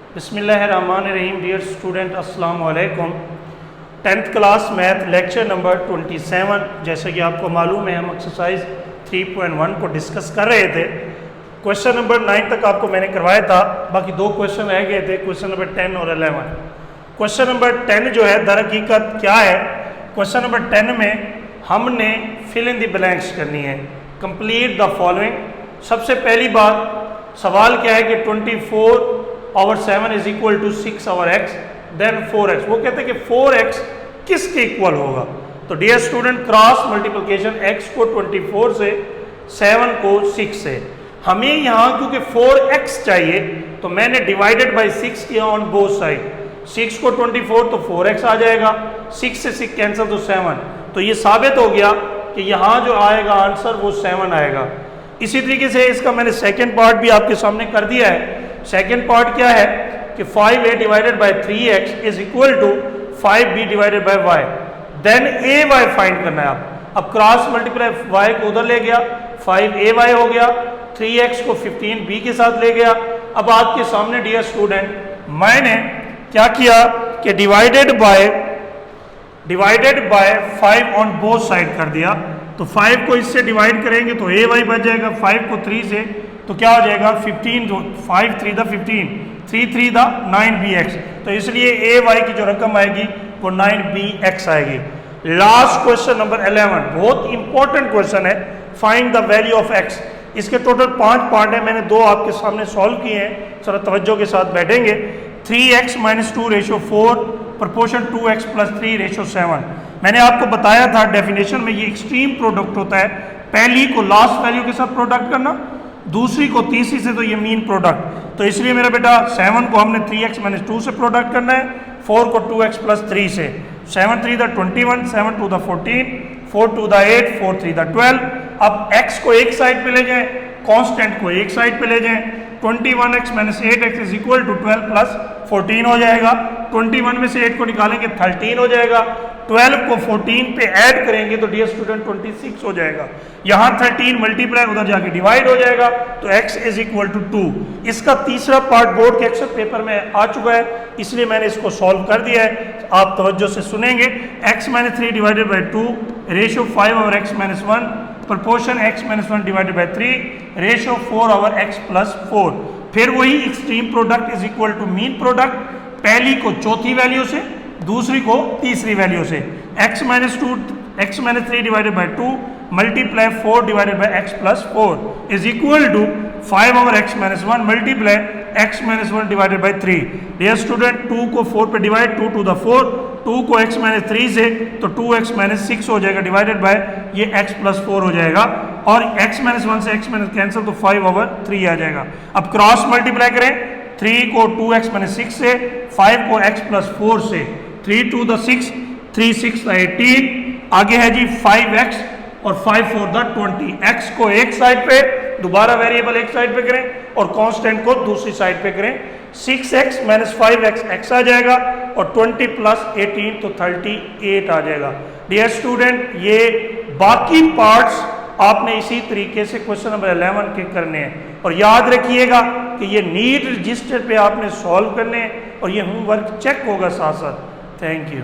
बिस्मिल्लाहिर्रहमानिर्रहीम। Dear student, अस्सलाम वालेकुम। 10th class math lecture number 27। जैसे कि आपको मालूम है हम एक्सरसाइज 3.1 को डिस्कस कर रहे थे। क्वेश्चन नंबर 9 तक आपको मैंने करवाया था, बाकी दो क्वेश्चन रह गए थे, क्वेश्चन नंबर 10 और 11। क्वेश्चन नंबर 10 जो है दर हकीकत क्या है, क्वेश्चन नंबर 10 में हमने फिल इन द ब्लैंक्स करनी है, कंप्लीट द फॉलोइंग। सबसे पहली बात सवाल क्या है कि 24/7 is equal to 6/x then 4x। वो कहते हैं कि 4x किसके इक्वल होगा। तो dear student, cross multiplication x को 24 से, 7 को 6 से। हमें यहाँ क्योंकि 4x चाहिए तो मैंने डिवाइडेड बाय 6 किया ऑन बोथ साइड। 6 को 24 तो 4x आ जाएगा, 6 से 6 कैंसिल तो 7। तो ये साबित हो गया कि यहाँ जो आएगा आंसर वो 7 आएगा। इसी तरीके से इसका मैंने सेकेंड पार्ट भी आपके सामने कर दिया है। सेकेंड पार्ट क्या है कि 5a divided by 3x is equal to 5b divided by y। Then ay find करना है आप। अब क्रॉस मल्टीप्लाई y को उधर ले गया, 5ay हो गया, 3x को 15b के साथ ले गया। अब आपके सामने डियर स्टूडेंट मैंने क्या किया कि divided by 5 on both side कर दिया। तो 5 को इससे डिवाइड करेंगे तो ए वाई बच जाएगा, 5 को 3 से तो क्या हो जाएगा 15, जो 5 3 द 15, 3 3 द 9bx। तो इसलिए ए वाई की जो रकम आएगी वो 9bx आएगी। लास्ट क्वेश्चन नंबर 11 बहुत इंपॉर्टेंट क्वेश्चन है, find the value of x। इसके टोटल 5 पार्ट है, मैंने 2 आपके सामने सॉल्व किए हैं, जरा तवज्जो के साथ बैठेंगे। 3x - 2/4 proportion 2x + 3/7। मैंने आपको बताया था डेफिनेशन में ये एक्सट्रीम प्रोडक्ट होता है, पहली को लास्ट वैल्यू के साथ प्रोडक्ट करना, दूसरी को तीसरी से, तो ये मीन प्रोडक्ट। तो इसलिए मेरा बेटा 7 को हमने 3x - 2 से प्रोडक्ट करना है, 4 को 2x + 3 से। 7 3 द 21, 7 2 द 14, 4 2 द 8, 4 3 द 12। अब x को एक साइड पे ले जाएं, कांस्टेंट को एक साइड पे ले जाएं। 21x - 8x is equal to 12 + 14 हो जाएगा। 21 में से 8 को निकालेंगे 13 हो जाएगा। 12 को 14 पे ऐड करेंगे तो डियर स्टूडेंट 26 हो जाएगा। यहाँ 13 मल्टीप्लाई उधर जाके डिवाइड हो जाएगा तो x इज इक्वल टू 2। इसका तीसरा पार्ट बोर्ड के एक्शन पेपर में आ चुका है, इसलिए मैंने इसको सॉल्व कर दिया है। आप तवज्जो से सुनेंगे। x - 3 divided by 2 ratio 5/x - 1 proportion x - 1 divided by 3 ratio 4/x + 4। फिर वही extreme product is equal to mean product, पहली को चौथी वैल्यू से, दूसरी को तीसरी वैल्यू से। x - 3 divided by 2 multiply 4 divided by x + 4 is equal to 5/x - 1 multiply x - 1 divided by 3। Dear student 2 को 4 पे डिवाइड, 2 2 द 4, 2 को x - 3 से तो 2x - 6 हो जाएगा डिवाइडेड बाय ये x + 4 हो जाएगा, और x - 1 से x - कैंसिल तो 5/3 आ जाएगा। अब क्रॉस मल्टीप्लाई करें, 3 को 2x - 6 से, 5 को x + 4 से, 3 2 द 6, 3 6 द 18, आगे है जी 5x और 5 4 द 20। x को एक साइड पे, दोबारा वेरिएबल एक साइड पे करें और कांस्टेंट को दूसरी साइड पे करें। 6x - 5x x आ जाएगा और 20 + 18 तो 38 आ जाएगा। डियर स्टूडेंट ये बाकी पार्ट्स आपने इसी तरीके से क्वेश्चन नंबर 11 के करने हैं, और याद रखिएगा कि ये नीट रजिस्टर पे आपने सॉल्व करने हैं और ये होमवर्क चेक होगा साथ साथ। Thank you.